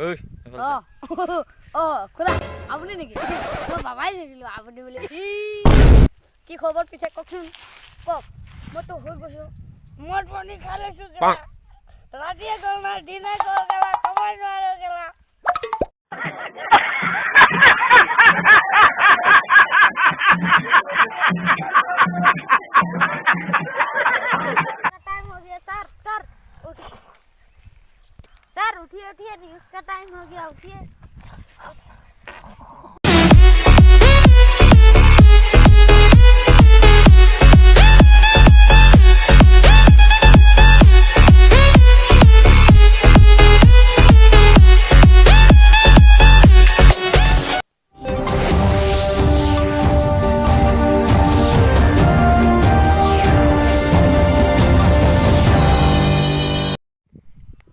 ওই ও খুড়া আপনি নাকি ও বাবাই নিছিল আপনি বলে কি খবর পিছে ককছুন কক মই তো হই গছো মোর পানি খালে সুগলা রাতিয়া গলনা দিনে গলা কমাই মারো গলা टाइम हो गया सर सर उठिए उठिए न्यूज़ का टाइम हो गया उठिए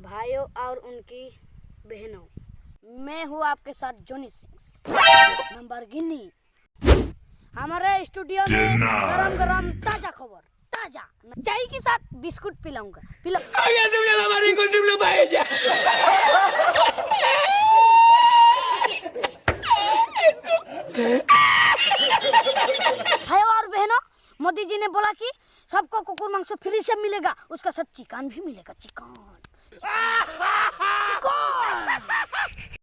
भाइयों और उनकी बहनों, मैं हूँ आपके साथ जोनी सिंह नंबर गिनी। हमारे स्टूडियो में गरम गरम ताजा खबर ताजा चाय के साथ बिस्कुट पिलाऊंगा भाइयों और बहनों, मोदी जी ने बोला कि सबको कुकुर मांस फ्री से मिलेगा, उसका साथ चिकन भी मिलेगा। चिकन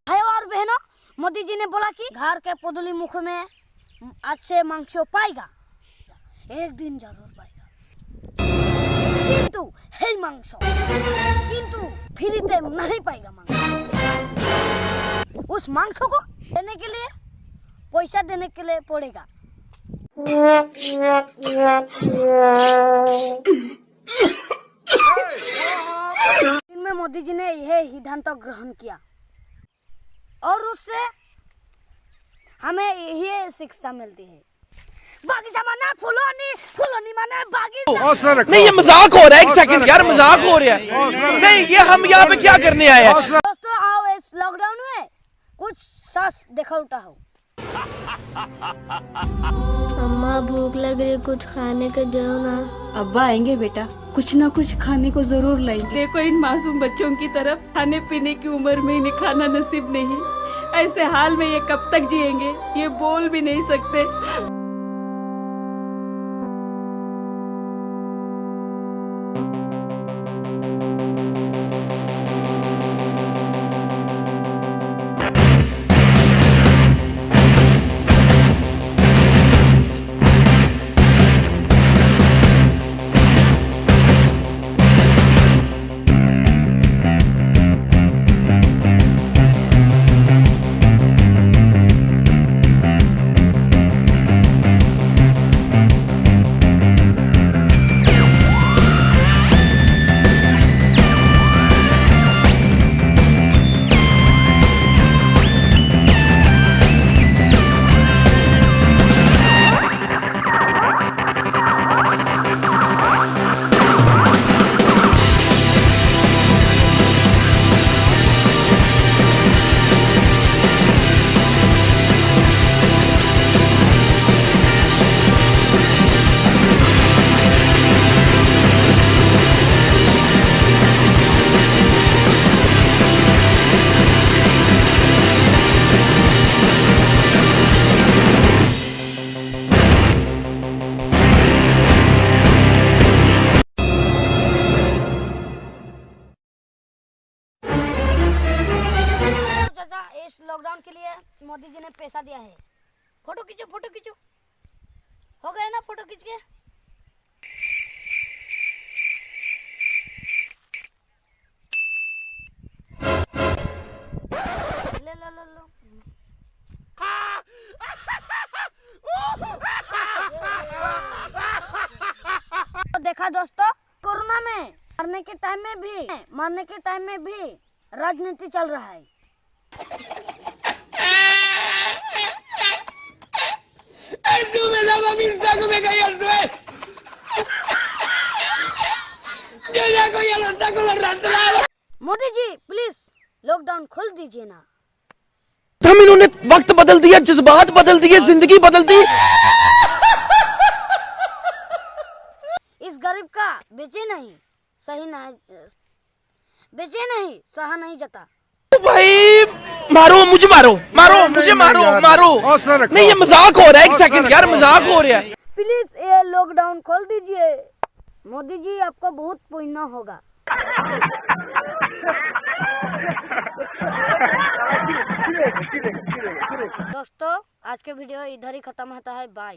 भाइयों और बहनों, मोदी जी ने बोला कि घर के पदुली मुख में आज से मांस पाएगा, एक दिन जरूर पाएगा, किंतु है मांस किंतु फ्रीते नहीं पाएगा मांस। उस मांस को देने के लिए पैसा देने के लिए पड़ेगा। इनमें मोदी जी ने यह सिद्धांत ग्रहण किया और उससे हमें यही शिक्षा मिलती है, बागीचा माना फुलोनी, फुलोनी माना बागीचा। नहीं ये मजाक हो रहा है, एक सेकंड यार मजाक हो रहा है। नहीं ये हम यहाँ पे क्या करने आए हैं? दोस्तों आओ इस लॉकडाउन में कुछ सच देखा उठा हो। अम्मा भूख लग रही, कुछ खाने के दो ना। अब्बा आएंगे बेटा, कुछ ना कुछ खाने को जरूर लाएंगे। देखो इन मासूम बच्चों की तरफ, खाने पीने की उम्र में इन्हें खाना नसीब नहीं, ऐसे हाल में ये कब तक जिएंगे, ये बोल भी नहीं सकते। इस लॉकडाउन के लिए मोदी जी ने पैसा दिया है। फोटो खींचो, फोटो खींचो, हो गए ना फोटो खींच के। ले लो लो लो। तो देखा दोस्तों, कोरोना में मरने के टाइम में भी राजनीति चल रहा है। मोदी जी प्लीज लॉकडाउन खोल दीजिए ना। हम इन्होंने वक्त बदल दिया, जज्बात बदल दिए, जिंदगी बदल दी। इस गरीब का बेचे नहीं सहा नहीं जाता। ओ भाई मारो मुझे, मारो मारो मुझे, मारो मारो। नहीं ये मजाक हो रहा है, एक सेकंड यार, मजाक हो रहा है। प्लीज ये लॉकडाउन खोल दीजिए, मोदी जी आपको बहुत पुण्य होगा। दोस्तों आज के वीडियो इधर ही खत्म होता है, बाय।